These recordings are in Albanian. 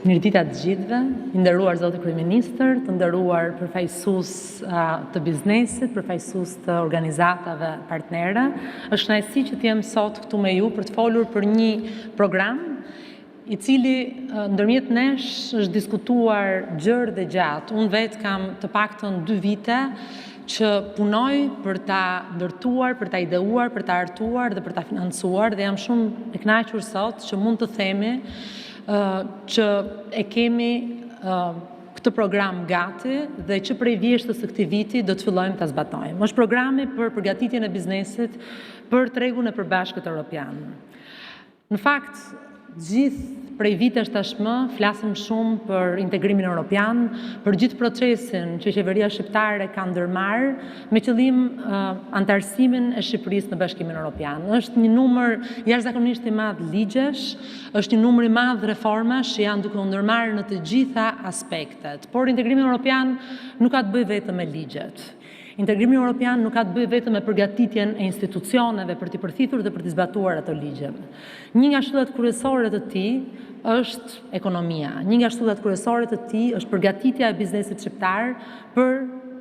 Mirëdita të gjithëve, i nderuar Zoti Kryeministër, të nderuar përfaqësues të biznesit, përfaqësues të organizatave partnere. Është kënaqësi që të jem sot këtu me ju për të folur për një program i cili ndërmjet nesh është diskutuar gjerë dhe gjatë. Unë vetë kam të paktën 2 vite që punoj për ta ndërtuar, për ta ideuar, për ta artuar dhe për ta financuar, dhe jam shumë e kënaqur sot që mund të themi që e kemi këtë program gati dhe që prej vjeshtës së këtij viti do të fillojmë ta zbatojmë. Është programi për përgatitjen e biznesit për tregun e përbashkët evropian. Në fakt, gjithë prej vitesh tashmë flasim shumë për integrimin evropian, për gjithë procesin që qeveria shqiptare ka ndërmarrë me qëllim antarësimin e Shqipërisë në Bashkimin Evropian. Është një numër jashtëzakonisht i madh ligjesh, është një numër i madh reformash që janë duke u ndërmarrë në të gjitha aspektet. Por integrimi evropian nuk ka të bëjë vetëm me ligjet. Integrimi evropian nuk ka të bëjë vetëm me përgatitjen e institucioneve për t'i përfituar dhe për t'i zbatuar ato ligje. Një nga shtyllat kryesore të tij është ekonomia. Një nga shtyllat kryesore të tij është përgatitja e biznesit shqiptar për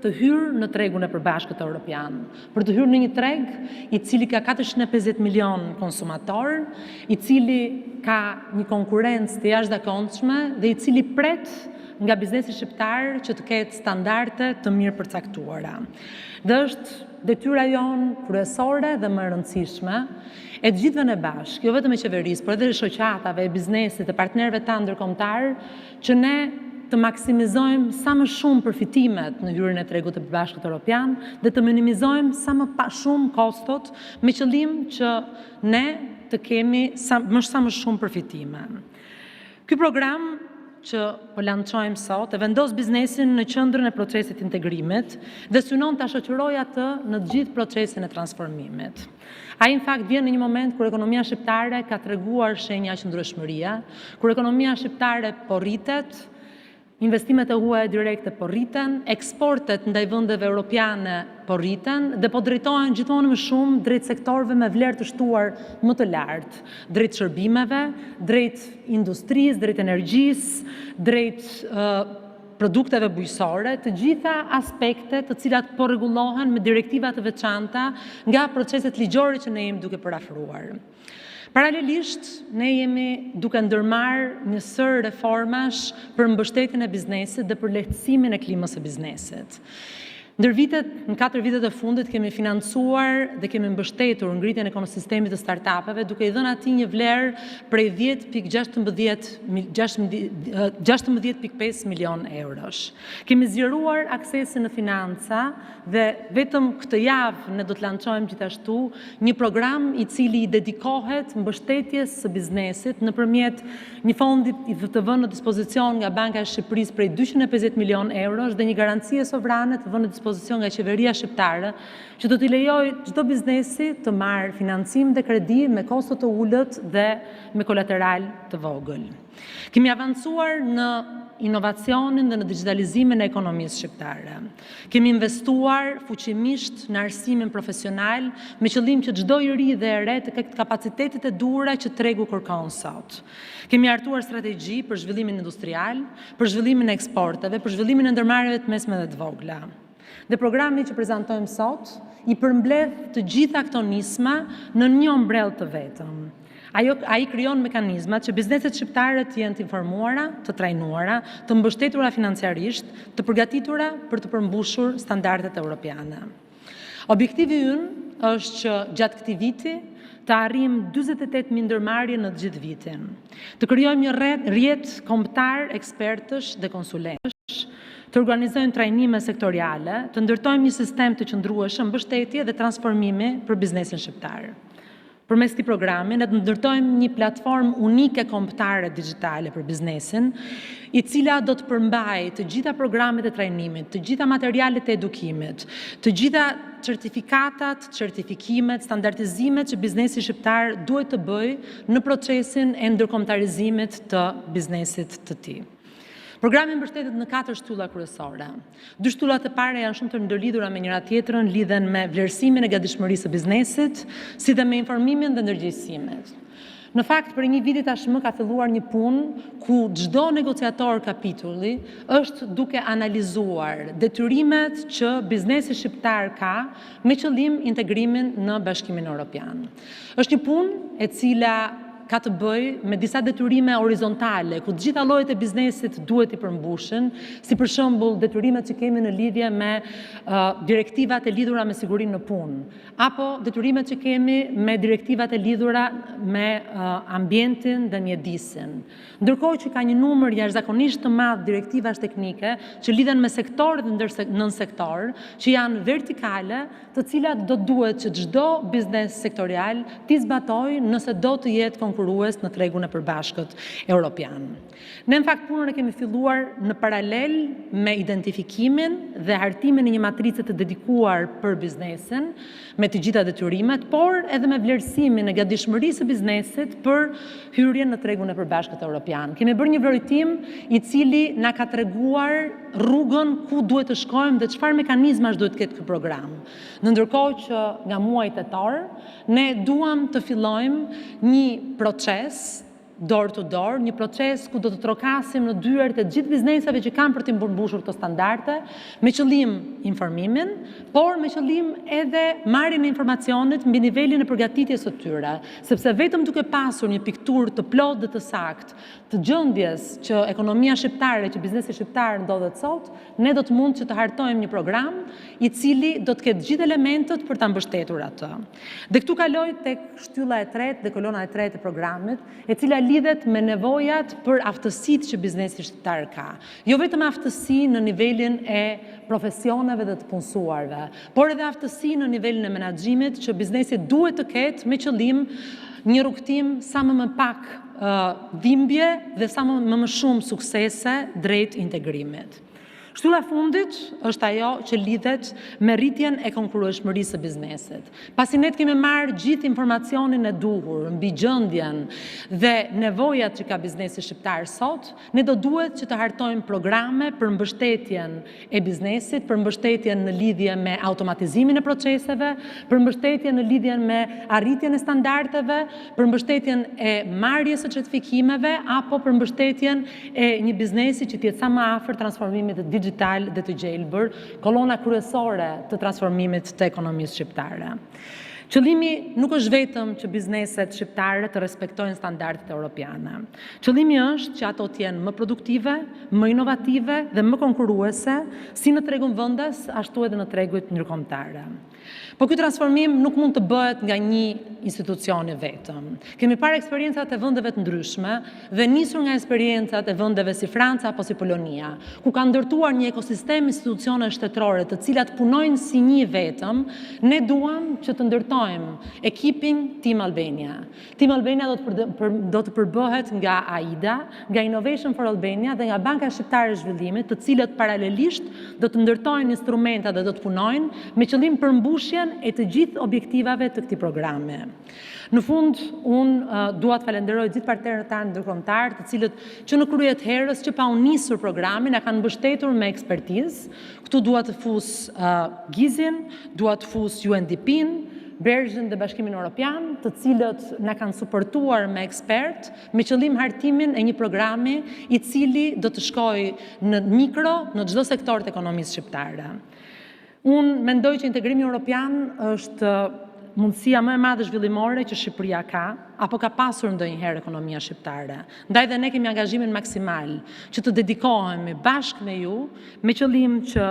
të hyrë në tregun e përbashkët evropian, për të hyrë në një treg i cili ka 450 milion konsumator, i cili ka një konkurrencë të jashtëzakonshme dhe i cili pret nga biznesi shqiptar që të ketë standarde të mirë përcaktuara. Dhe është detyra jonë kryesore dhe më e rëndësishme e të gjithëve ne bashkë, jo vetëm e qeverisë, por edhe e shoqatave, e biznesit, e partnerëve tanë ndërkombëtar, që ne të maksimizojmë sa më shumë përfitimet në hyrjen e tregut të përbashkët evropian dhe të minimizojmë sa më shumë kostot me qëllim që ne të kemi sa më shumë përfitime. Ky program që po lançojmë sot e vendos biznesin në qendrën e procesit integrimit dhe synon ta shoqërojë atë në të gjithë procesin e transformimit. Ai në fakt vjen në një moment kur ekonomia shqiptare ka treguar shenja qëndrueshmërie, kur ekonomia shqiptare po rritet, investimet e huaja direkte po rriten, eksportet ndaj vendeve europiane po rriten dhe po drejtohen gjithmonë më shumë drejt sektorëve me vlerë të shtuar më të lartë, drejt shërbimeve, drejt industrisë, drejt energjisë, drejt produkteve bujqësore, të gjitha aspektet të cilat po rregullohen me direktiva të veçanta nga proceset ligjore që ne jemi duke përafruar. Paralelisht, ne jemi duke ndërmarrë një sër reformash për mbështetjen e biznesit dhe për lehtësimin e klimës së biznesit. Në 4 vitet e fundit kemi financuar dhe kemi mbështetur ngritjen e ekosistemit të startupeve duke i dhënë atij një vlerë prej 16.5 milion eurosh. Kemi zgjeruar aksesin në financa dhe vetëm këtë javë ne do të lançojmë gjithashtu një program i cili i dedikohet mbështetjes së biznesit nëpërmjet një fondi të vënë në dispozicion nga Banka e Shqipërisë prej 250 milion eurosh dhe një garancie sovrane të vënë në dispozicion nga qeveria shqiptare që do t'i lejojë çdo biznesi të marrë financim dhe kredi me kosto të ulët dhe me kolateral të vogël. Kemi avancuar në inovacionin dhe në digitalizimin e ekonomisë shqiptare. Kemi investuar fuqimisht në arsimin profesional me qëllim që çdo i ri dhe e re të ketë kapacitetet e duhura që tregu kërkon sot. Kemi hartuar strategji për zhvillimin industrial, për zhvillimin e eksporteve, për zhvillimin e ndërmarrjeve të mesme dhe të vogla. Dhe programi që prezantojmë sot i përmbledh të gjitha këto nisma në një ombrellë të vetëm. Ai krijon mekanizmat që bizneset shqiptare të jenë të informuara, të trajnuara, të mbështetura financiarisht, të përgatitura për të përmbushur standardet evropiane. Objektivi ynë është që gjatë këtij viti të arrijmë 48.000 ndërmarrje në të gjithë vitin. Të krijojmë një rrjet kombëtar ekspertësh dhe konsulentësh, të organizojmë trajnime sektoriale, të ndërtojmë një sistem të qëndrueshëm mbështetje dhe transformimi për biznesin shqiptar. Përmes këtij programi ne do ndërtojmë një platformë unike kombëtare digjitale për biznesin, i cila do të përmbajë të gjitha programet e trajnimit, të gjitha materialet e edukimit, të gjitha certifikatat, certifikimet, standardizimet që biznesi shqiptar duhet të bëjë në procesin e ndërkombëtarizimit të biznesit të tij. Programi mbështetet në 4 shtylla kryesore. 2 shtyllat e para janë shumë të ndërlidhura me njëra tjetrën, lidhen me vlerësimin e gatishmërisë së biznesit, si dhe me informimin dhe ndërgjegjësimet. Në fakt, për një viti tashmë ka filluar një punë ku çdo negociator kapitulli është duke analizuar detyrimet që biznesi shqiptar ka me qëllim integrimin në Bashkimin Evropian. Është një punë e cila ka të bëj me disa detyrime horizontale, ku të gjitha llojet e biznesit duhet i përmbushen, si për shembull detyrimet që kemi në lidhje me direktivat e lidhura me sigurinë në punë, apo detyrimet që kemi me direktivat e lidhura me ambientin dhe mjedisin. Ndërkohë që ka një numër jashtëzakonisht të madh direktivash teknike që lidhen me sektor dhe nën sektor, që janë vertikale, të cilat do duhet që çdo biznes sektorial t'i zbatojë nëse do të jetë konkurues në tregun e përbashkët evropian. Ne në fakt punën e kemi filluar në paralel me identifikimin dhe hartimin e një matrice të dedikuar për biznesin, me të gjitha detyrimet, por edhe me vlerësimin e gatishmërisë së biznesit për hyrjen në tregun e përbashkët evropian. Kemi bërë një vërtetim i cili na ka treguar rrugën ku duhet të shkojmë dhe çfarë mekanizmash duhet të ketë ky program. Në ndërkohë që nga muaji tetor ne duam të fillojmë një proces door to door, një proces ku do të trokasim në dyert e gjithë biznesave që kanë për të përmbushur këto standarde, me qëllim informimin, por me qëllim edhe marrjen e informacionit mbi nivelin e përgatitjes së tyre, sepse vetëm duke pasur një pikturë të plotë dhe të saktë të gjendjes që ekonomia shqiptare, që biznesi shqiptar ndodhet sot, ne do të mund që të hartojmë një program i cili do të ketë gjithë elementët për ta mbështetur atë. Dhe këtu kaloj tek shtylla e tretë dhe kolona e tretë e programit, e cila lidhet me nevojat për aftësitë që biznesi shqiptar ka. Jo vetëm aftësi në nivelin e profesioneve dhe të punësuarve, por edhe aftësi në nivelin e menaxhimit që biznesi duhet të ketë me qëllim një rrugtim sa më pak dhimbje dhe sa më shumë suksese drejt integrimit. Shtylla fundit është ajo që lidhet me rritjen e konkurrueshmërisë së biznesit. Pasi ne kemi marrë gjithë informacionin e duhur mbi gjendjen dhe nevojat që ka biznesi shqiptar sot, ne do duhet që të hartojmë programe për mbështetjen e biznesit, për mbështetjen në lidhje me automatizimin e proceseve, për mbështetjen në lidhje me arritjen e standardeve, për mbështetjen e marrjes së certifikimeve apo për mbështetjen e një biznesi që të jetë sa më afër transformimit të digital dhe të gjelbër, kolona kryesore të transformimit të ekonomisë shqiptare. Qëllimi nuk është vetëm që bizneset shqiptare të respektojnë standardet europiane. Qëllimi është që ato të jenë më produktive, më inovative dhe më konkurruese, si në tregun vendas, ashtu edhe në tregut ndërkombëtare. Po ky transformim nuk mund të bëhet nga një institucion i vetëm. Kemi parë eksperiencat e vendeve të ndryshme dhe nisur nga eksperiencat e vendeve si Franca apo si Polonia, ku ka ndërtuar një ekosistem institucione shtetërore të cilat punojnë si një vetëm, ne duam që të ndërtojmë ekipin Team Albania. Team Albania do të përbëhet nga AIDA, nga Innovation for Albania dhe nga Banka Shqiptare e Zhvillimit, të cilët paralelisht do të ndërtojnë instrumenta dhe do të punojnë me qëllim përmbushjen e të gjithë objektivave të këtij programi. Në fund, unë dua të falenderoj gjithë partnerët tanë ndërkombëtar, të cilët që në krye të herës që pa u nisur programin, na kanë mbështetur me ekspertizë. Këtu dua të fus GIZ-in, dua të fus UNDP-n, Bergjën dhe Bashkimin Evropian, të cilët na kanë suportuar me ekspert, me qëllim hartimin e një programi i cili do të shkojë në mikro, në çdo sektor të ekonomisë shqiptare. Unë mendoj që integrimi europian është mundësia më e madhe zhvillimore që Shqipëria ka, apo ka pasur ndonjëherë ekonomia shqiptare. Ndaj dhe ne kemi angazhimin maksimal që të dedikohemi bashkë me ju, me qëllim që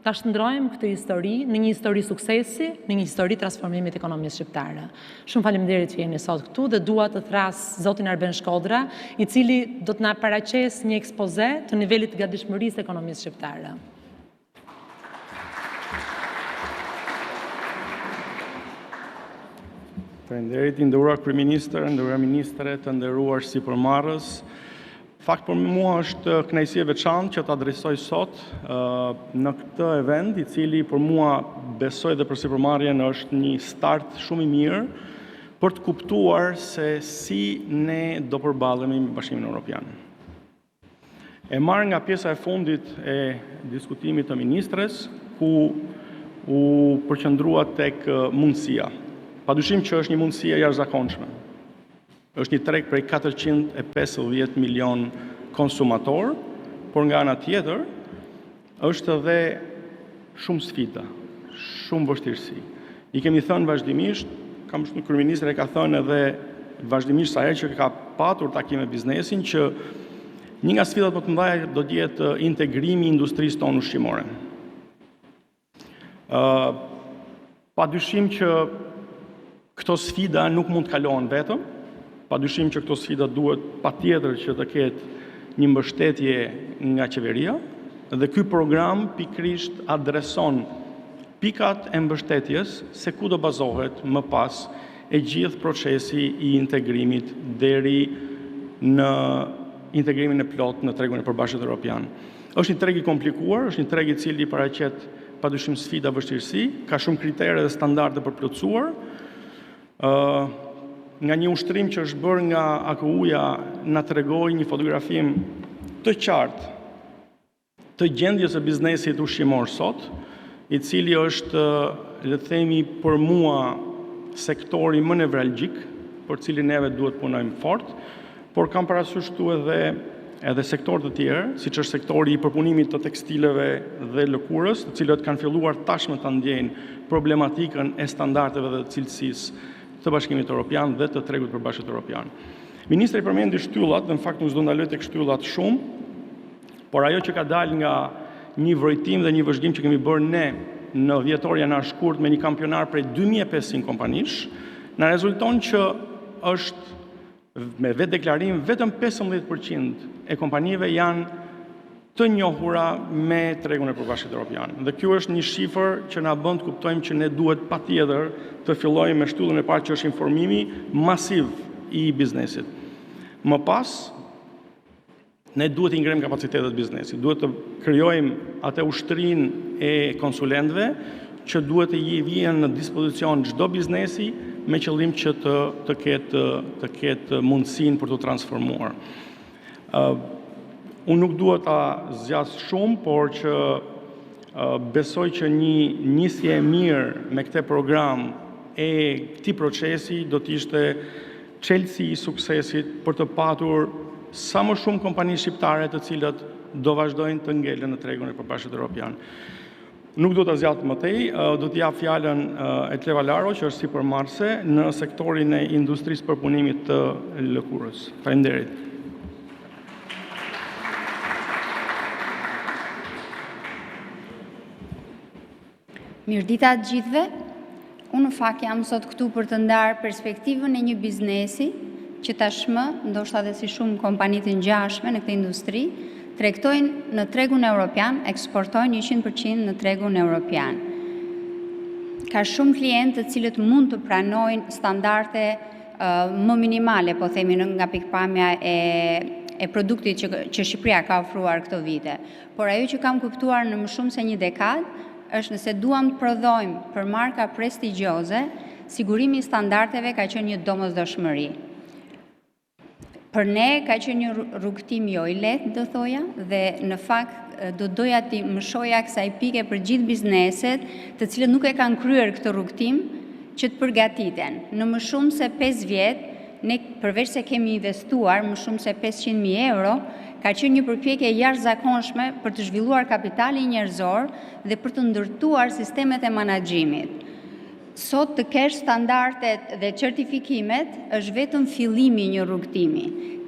ta shndrojmë këtë histori në një histori suksesi, në një histori transformimit të ekonomisë shqiptare. Shumë faleminderit që jeni sot këtu dhe dua të thras zotin Arben Shkodra, i cili do të na paraqes një ekspoze të nivelit të gatishmërisë së ekonomisë shqiptare. Faleminderit, i nderuar kryeministër, nderuar ministre, të nderuar sipërmarrës. Fakt për mua është kënaqësi e veçantë që të adresoj sot në këtë event, i cili për mua besoj dhe për sipërmarrjen është një start shumë i mirë për të kuptuar se si ne do përballemi me Bashkimin Evropian. E marr nga pjesa e fundit e diskutimit të ministres, ku u përqendrua tek mundësia. Padyshim që është një mundësi e jashtëzakonshme. Është një treg prej 450 milion konsumator, por nga ana tjetër është edhe shumë sfida, shumë vështirësi. I kemi thënë vazhdimisht, kryeministri ka thënë edhe vazhdimisht sa herë që ka patur takime biznesin që një nga sfidat më të mëdha do të jetë integrimi i industrisë tonë ushqimore. Padyshim që këto sfida nuk mund të kalohen vetëm, padyshim që këto sfida duhet patjetër që të ketë një mbështetje nga qeveria, dhe ky program pikërisht adreson pikat e mbështetjes se ku do bazohet më pas e gjithë procesi i integrimit deri në integrimin e plot në tregun e përbashkët evropian. Është një treg i komplikuar, është një treg i cili paraqet padyshim sfida, vështirësi, ka shumë kritere dhe standarde për plotësuar. Nga një ushtrim që është bërë nga AKU-ja na tregoi një fotografim të qartë të gjendjes së biznesit ushqimor sot, i cili është, le të themi, për mua sektori më nevralgjik, për cilin neve duhet punojmë fort, por kam parasysh këtu edhe sektor të tjerë, siç është sektori i përpunimit të tekstileve dhe lëkurës, të cilët kanë filluar tashmë ta ndjejnë problematikën e standardeve dhe të cilësisë të Bashkimit Evropian dhe të tregut përbashkët evropian. Ministri përmendi shtyllat, dhe në fakt nuk do ndaloj tek shtyllat shumë, por ajo që ka dalë nga një vërejtim dhe një vëzhgim që kemi bërë ne në dhjetor janar shkurt me një kampionar prej 2500 kompanish, na rezulton që është me vetë deklarim vetëm 15% e kompanive janë të njohura me tregun e përbashkët evropian. Dhe kjo është një shifër që na bën të kuptojmë që ne duhet patjetër të fillojmë me shtyllën e parë që është informimi masiv i biznesit. Më pas, ne duhet të ngrejmë kapacitetet biznesit, duhet të krijojmë atë ushtrinë e konsulentëve që duhet të vijnë në dispozicion çdo biznesi me qëllim që të ketë mundësinë për të transformuar. Unë nuk duhet ta zgjas shumë, por që besoj që një nisje e mirë me këtë program e këtij procesi do të ishte çelësi i suksesit për të patur sa më shumë kompani shqiptare të cilat do vazhdojnë të ngelen në tregun e përbashkët evropian. Nuk do të zgjat më tej, do të jap fjalën Etleva Laro, që është sipërmarrëse në sektorin e industrisë përpunimit të lëkurës. Faleminderit. Mirëdita të gjithëve. Unë në fakt jam sot këtu për të ndarë perspektivën e një biznesi që tashmë, ndoshta edhe si shumë kompani të ngjashme në këtë industri, tregtojnë në tregun evropian, eksportojnë 100% në tregun evropian. Ka shumë klientë të cilët mund të pranojnë standarde më minimale, po themi nga pikpamja e produktit që Shqipëria ka ofruar këto vite. Por ajo që kam kuptuar në më shumë se një dekadë është nëse duam të prodhojmë për marka prestigjioze, sigurimi i standardeve ka qenë një domosdoshmëri. Për ne ka qenë një rrugtim jo i lehtë, do thoja, dhe në fakt do doja ti më shoja kësaj pike për gjithë bizneset, të cilët nuk e kanë kryer këtë rrugtim, që të përgatiten. Në më shumë se 5 vjet, ne përveç se kemi investuar më shumë se 500.000 euro, ka qenë një përpjekje jashtëzakonshme për të zhvilluar kapitalin njerëzor dhe për të ndërtuar sistemet e menaxhimit. Sot të kesh standardet dhe certifikimet është vetëm fillimi i një rrugtimi.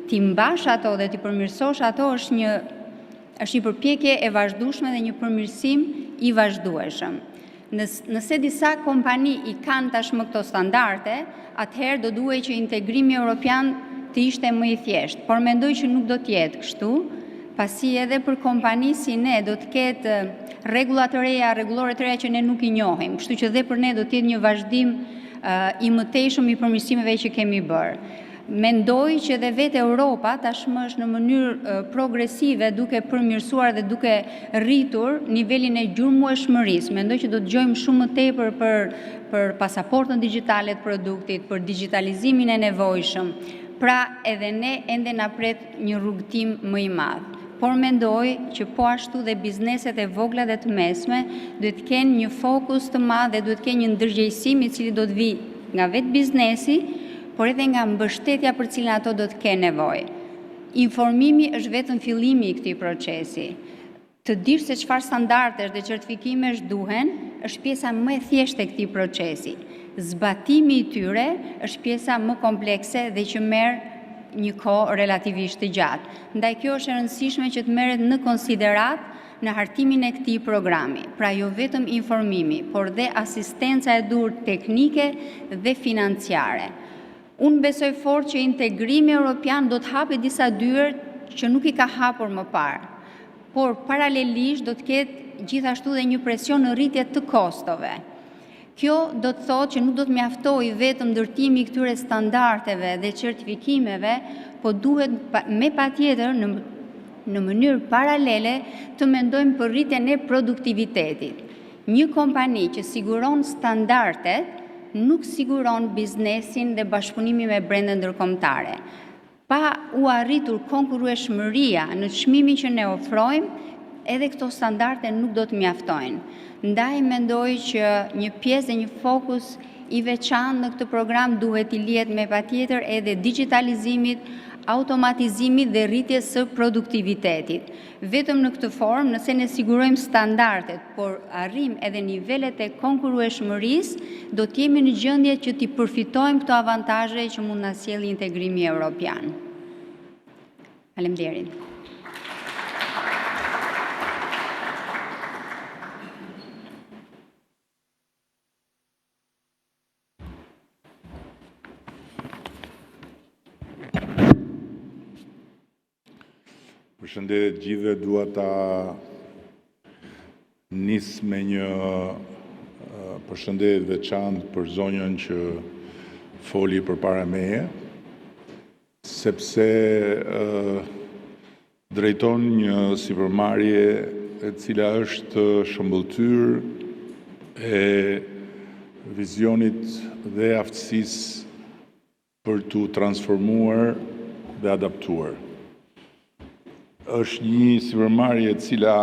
Ti mbash ato dhe ti përmirësosh ato është një përpjekje e vazhdueshme dhe një përmirësim i vazhdueshëm. Nëse disa kompani i kanë tashmë këto standarde, atëherë do duhej që integrimi evropian të ishte më i thjeshtë, por mendoj që nuk do të jetë kështu, pasi edhe për kompani si ne do të ketë rregulla të reja, rregullore të reja që ne nuk i njohim, kështu që dhe për ne do të jetë një vazhdim i mëtejshëm i përmirësimeve që kemi bërë. Mendoj që dhe vetë Europa tashmë është në mënyrë progresive duke përmirësuar dhe duke rritur nivelin e gjurmëueshmërisë. Mendoj që do të dëgjojmë shumë më tepër për pasaportën digjitale të produktit, për digitalizimin e nevojshëm. Pra edhe ne ende na pret një rrugtim më i madh. Por mendoj që po ashtu dhe bizneset e vogla dhe të mesme duhet të kenë një fokus të madh dhe duhet të kenë një ndërgjegjësim i cili do të vijë nga vetë biznesi, por edhe nga mbështetja për cilën ato do të kenë nevojë. Informimi është vetëm fillimi i këtij procesi. Të dish se çfarë standardesh dhe certifikimesh duhen, është pjesa më e thjeshtë e këtij procesi. Zbatimi i tyre është pjesa më komplekse dhe që merr një kohë relativisht të gjatë. Ndaj kjo është e rëndësishme që të merret në konsiderat në hartimin e këtij programi. Pra jo vetëm informimi, por dhe asistenca e dur teknike dhe financiare. Unë besoj fort që integrimi europian do të hapë disa dyert që nuk i ka hapur më parë, por paralelisht do të ketë gjithashtu dhe një presion në rritje të kostove. Kjo do të thotë që nuk do të mjaftojë vetëm ndërtimi i këtyre standardeve dhe certifikimeve, po duhet me patjetër në mënyrë paralele të mendojmë për rritjen e produktivitetit. Një kompani që siguron standardet nuk siguron biznesin dhe bashkëpunimin me brende ndërkombëtare. Pa u arritur konkurrueshmëria në çmimin që ne ofrojmë, edhe këto standarde nuk do të mjaftojnë. Ndaj mendoj që një pjesë dhe një fokus i veçantë në këtë program duhet i lihet me patjetër edhe digitalizimit, automatizimit dhe rritjes së produktivitetit. Vetëm në këtë formë, nëse ne sigurojmë standardet, por arrim edhe nivelet e konkurrueshmërisë, do të jemi në gjendje që t'i përfitojmë këto avantazhe që mund na sjellë integrimi evropian. Faleminderit. Përshëndetje të gjithëve, dua ta nis me një përshëndetje të veçantë për zonjën që foli përpara meje, sepse drejton një sipërmarrje e cila është shëmbulltyr e vizionit dhe aftësisë për t'u transformuar dhe adaptuar. Është një sipërmarrje e cila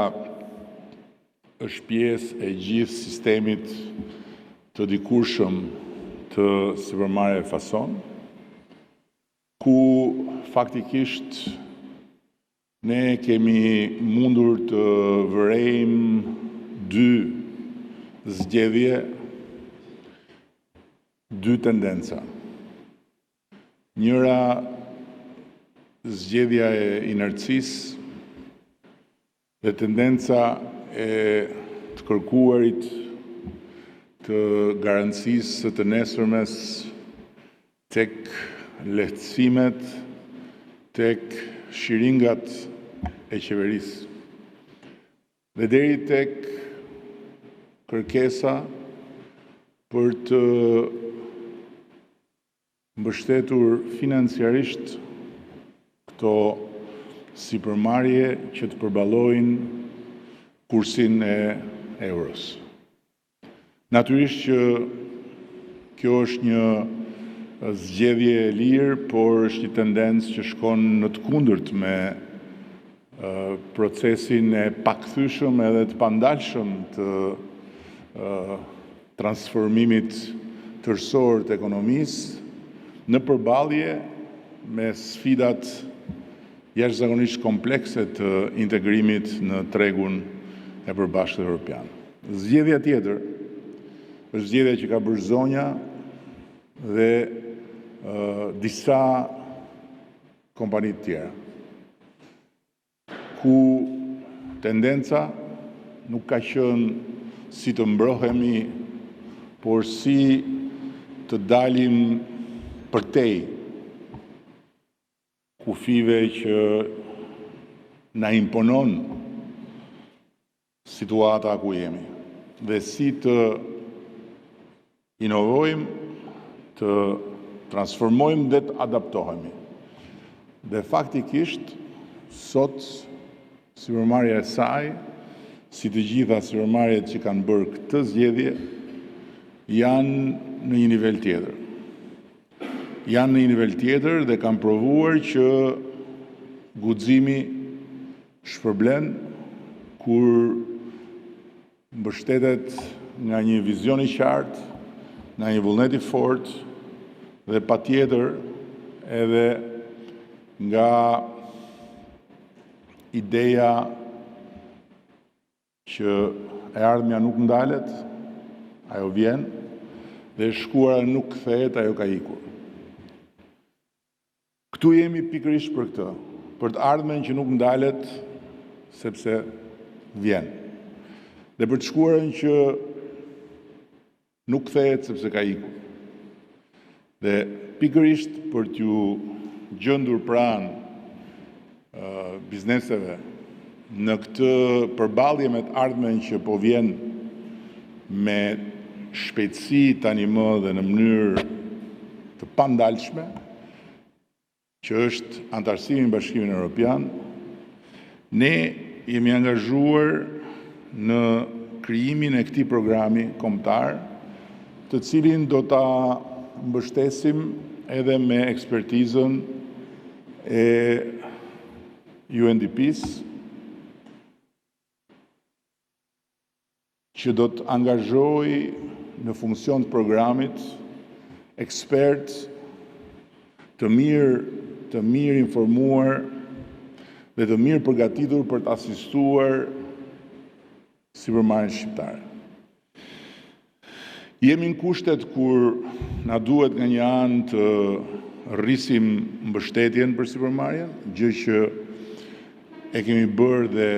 është pjesë e gjithë sistemit të dikurshëm të sipërmarrjeve fason, ku faktikisht ne kemi mundur të vërejmë dy zgjedhje, dy tendenca. Njëra zgjedhja e inercisë dhe tendenca e të kërkuarit të garancisë së të nesërmes tek lehtësimet, tek shiringat e qeverisë. Dhe deri tek kërkesa për të mbështetur financiarisht këto sipërmarrje që të përballojnë kursin e euros. Natyrisht që kjo është një zgjedhje e lirë, por është një tendencë që shkon në të kundërt me procesin e pakthyeshëm edhe të pandalshëm të transformimit tërësor të ekonomisë në përballje me sfidat jashtëzakonisht komplekse të integrimit në tregun e përbashkët evropian. Zgjedhja tjetër është zgjedhja që ka bërë zonja dhe disa kompani të tjera, ku tendenca nuk ka qenë si të mbrohemi, por si të dalim përtej kufive që na imponon situata ku jemi, dhe si të inovojmë, të transformojmë dhe të adaptohemi. Dhe faktikisht, sot, sipërmarrja e saj, si të gjitha sipërmarrjet që kanë bërë këtë zgjedhje, janë në një nivel tjetër. Janë në një nivel tjetër dhe kanë provuar që guximi shpërblen kur mbështetet nga një vizion i qartë, nga një vullnet i fortë dhe patjetër edhe nga ideja që e ardhmja nuk ndalet, ajo vjen, dhe shkuara nuk kthehet, ajo ka ikur. Këtu jemi pikërisht për këtë, për të ardhmen që nuk ndalet sepse vjen. Dhe për të shkuarën që nuk kthehet sepse ka ikur. Dhe pikërisht për t'ju gjendur pranë bizneseve në këtë përballje me të ardhmen që po vjen me shpejtësi tani më dhe në mënyrë të pandalshme, që është antarësimi në Bashkimin Evropian, ne jemi angazhuar në krijimin e këtij programi kombëtar, të cilin do ta mbështesim edhe me ekspertizën e UNDP-s, që do të angazhoj në funksion të programit ekspert të mirë informuar dhe të mirë përgatitur për të asistuar sipërmarrjen shqiptare. Jemi në kushtet kur na duhet nga një anë të rrisim mbështetjen për sipërmarrjen, gjë që e kemi bërë dhe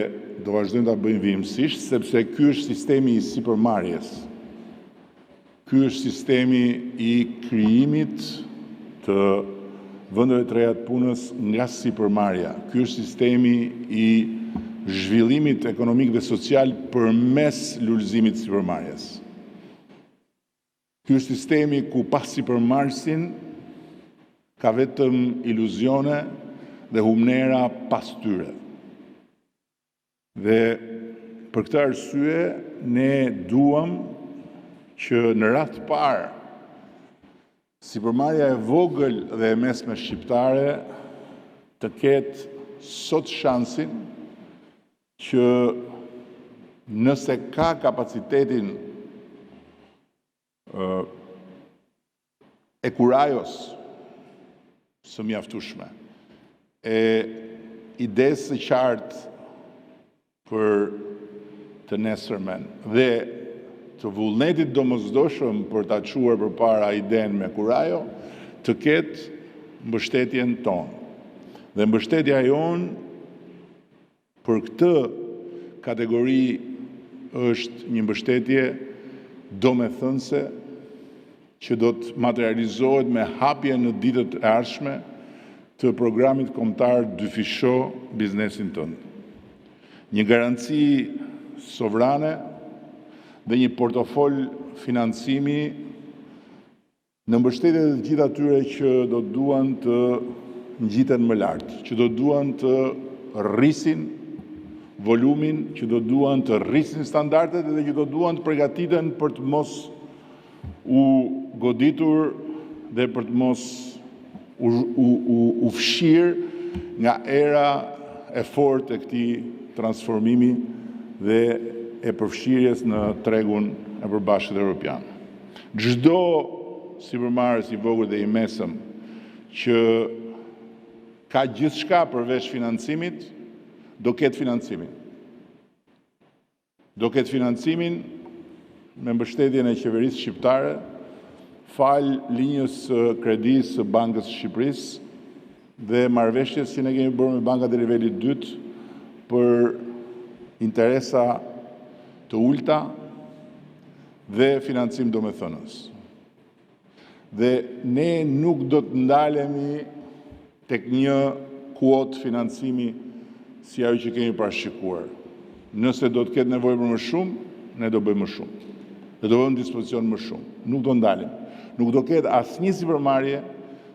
do vazhdojmë ta bëjmë vijimësisht, sepse ky është sistemi i sipërmarrjes. Ky është sistemi i krijimit të vendeve të reja të punës nga sipërmarrja. Ky është sistemi i zhvillimit ekonomik dhe social përmes lulëzimit të sipërmarrjes. Ky është sistemi ku pa sipërmarrësin ka vetëm iluzione dhe humnera pas tyre. Dhe për këtë arsye ne duam që në radhë të parë sipërmarrja e vogël dhe e mesme shqiptare të ketë sot shansin që nëse ka kapacitetin e kurajos së mjaftueshme, e idesë së qartë për të nesërmen dhe të vullnetit domosdoshëm për ta çuar përpara idenë me kurajo, të ketë mbështetjen tonë. Dhe mbështetja jonë për këtë kategori është një mbështetje domethënëse që do të materializohet me hapjen në ditët e ardhshme të programit kombëtar dyfisho biznesin tënd. Një garanci sovrane dhe një portofol financimi në mbështetje të gjithë atyre që do duan të ngjiten më lart, që do duan të rrisin volumin, që do duan të rrisin standardet dhe që do duan të përgatiten për të mos u goditur dhe për të mos u fshir nga era e fortë e këtij transformimi dhe e përfshirjes në tregun e përbashkët evropian. Çdo sipërmarrës i vogël dhe i mesëm që ka gjithçka përveç financimit, do ketë financimin. Do ketë financimin me mbështetjen e qeverisë shqiptare, fal linjës së kredisë së Bankës së Shqipërisë dhe marrëveshjes që ne kemi bërë me bankat e nivelit 2 për interesa të ulta dhe financim domethënës. Dhe ne nuk do të ndalemi tek një kuotë financimi si ajo që kemi parashikuar. Nëse do të ketë nevojë për më shumë, ne do bëjmë më shumë. Dhe do bëjmë dispozicion më shumë. Nuk do ndalemi. Nuk do ketë asnjë sipërmarrje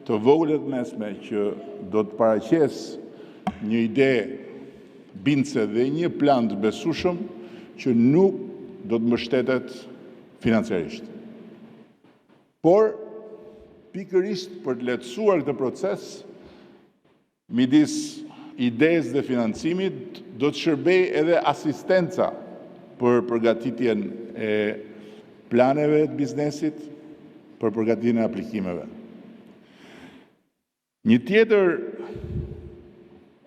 të vogël të mesme që do të paraqes një ide bindse dhe një plan të besueshëm që nuk do të mbështetet financiarisht. Por pikërisht për të lehtësuar këtë proces midis idesë dhe financimit do të shërbej edhe asistenca për përgatitjen e planeve të biznesit, për përgatitjen e aplikimeve. Një tjetër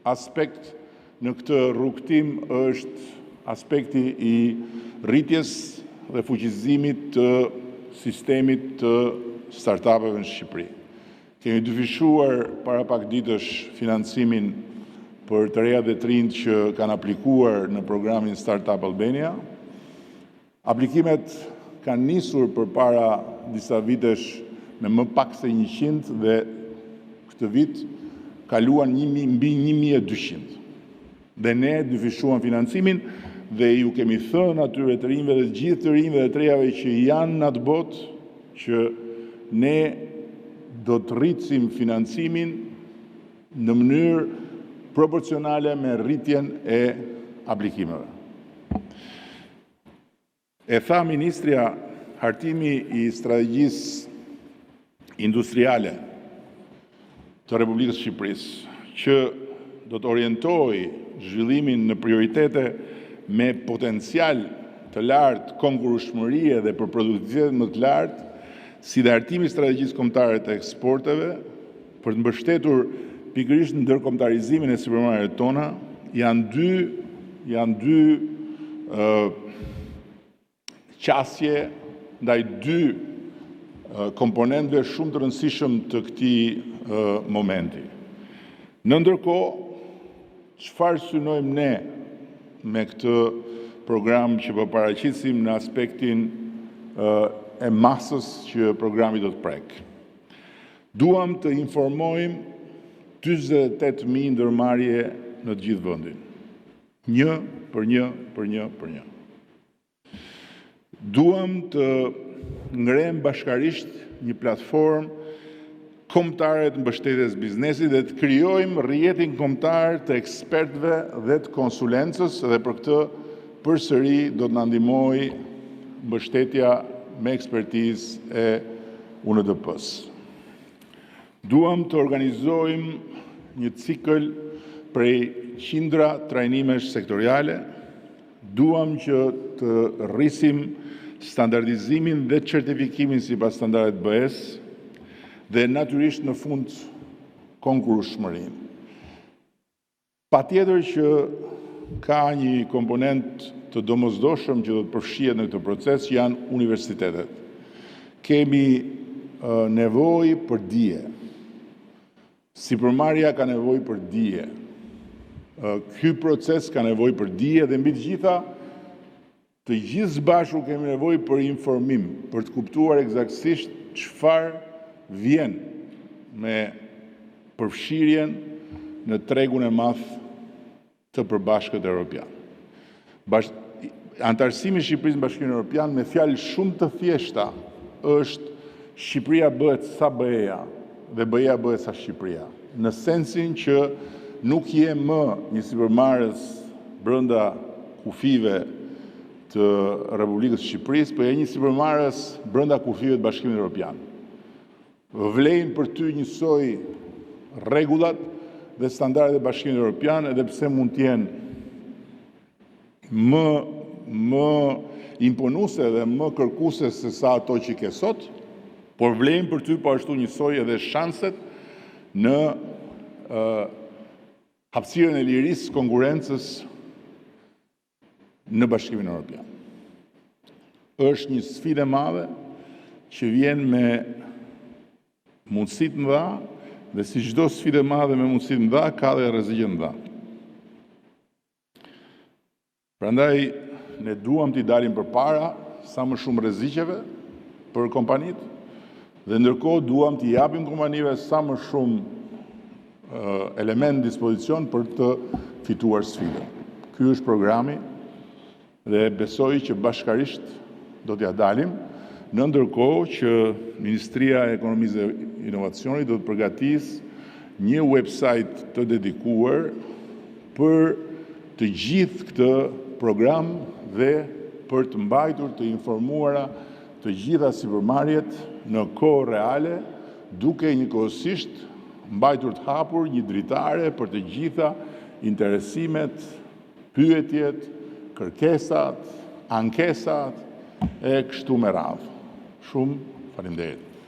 aspekt në këtë rrugtim është aspekti I rritjes dhe fuqizimit të sistemit të startupeve në Shqipëri. Kemi dyfishuar para pak ditësh financimin për të reja dhe të rinj që kanë aplikuar në programin Startup Albania. Aplikimet kanë nisur përpara disa vitesh me më pak se 100 dhe këtë vit kaluan mbi 1200. Dhe ne dyfishuam financimin dhe ju kemi thënë atyre të rinjve dhe gjithë të rinjve dhe të rejave që janë në atë botë që ne do të rritsim financimin në mënyrë proporcionale me rritjen e aplikimeve. E tha Ministrja, hartimi I strategjisë industriale të Republikës Shqipërisë që do të orientojë zhvillimin në prioritete me potencial të lartë, konkurrueshmërie dhe për produktivitet më të lartë, si dhe hartimi I strategjisë kombëtare të eksporteve për të mbështetur pikërisht në ndërkombëtarizimin e supermarketeve tona, janë dy qasje ndaj dy komponentëve shumë të rëndësishëm të këtij momenti. Në ndërkohë, çfarë synojmë ne me këtë program që po paraqisim në aspektin e masës që programi do të prek? Duam të informojmë 48.000 ndërmarrje në të gjithë vendin. Një për një. Duam të ngrem bashkarisht një platformë kombëtare të mbështetjes biznesit dhe të krijojmë rrjetin kombëtar të ekspertëve dhe të konsulencës dhe për këtë përsëri do të na ndihmojë mbështetja me ekspertizë e UNDP-s. Duam të organizojmë një cikël prej qindra trajnimesh sektoriale, duam që të rrisim standardizimin dhe certifikimin sipas standardeve BE-s dhe natyrisht në fund konkurrueshmërinë. Patjetër që ka një komponent të domosdoshëm që do të përfshihet në këtë proces, janë universitetet. Kemi nevojë për dije. Sipërmarrja ka nevojë për dije. Ky proces ka nevojë për dije dhe mbi të gjitha, të gjithë së bashku kemi nevojë për informim, për të kuptuar eksaktësisht çfarë vjen me përfshirjen në tregun e madh të përbashkët evropian. Antarësimi I Shqipërisë në Bashkimin Evropian me fjalë shumë të thjeshta është Shqipëria bëhet sa BE-ja dhe BE-ja bëhet sa Shqipëria. Në sensin që nuk je më një sipërmarrës brenda kufive të Republikës Shqipërisë, por je një sipërmarrës brenda kufive të Bashkimit Evropian. Vlejnë për ty njësoj rregullat dhe standardet e Bashkimit Evropian, edhe pse mund të jenë më imponuese dhe më kërkuese se sa ato që ke sot, por vlejnë për ty po ashtu njësoj edhe shanset në hapësirën e lirisë konkurrencës në Bashkimin Evropian. Është një sfidë e madhe që vjen me mundësi të mëdha dhe si çdo sfidë e madhe me mundësi të mëdha ka dhe rreziqe të mëdha. Prandaj ne duam t'i dalim përpara sa më shumë rreziqeve për kompanitë dhe ndërkohë duam t'i japim kompanive sa më shumë element në dispozicion për të fituar sfidën. Ky është programi dhe besoj që bashkarisht do t'ja dalim, në ndërkohë që Ministria e Ekonomisë dhe Inovacionit do të përgatisë një website të dedikuar për të gjithë këtë program dhe për të mbajtur të informuara të gjitha sipërmarrjet në kohë reale, duke njëkohësisht mbajtur të hapur një dritare për të gjitha interesimet, pyetjet, kërkesat, ankesat e kështu me radhë. Shumë faleminderit.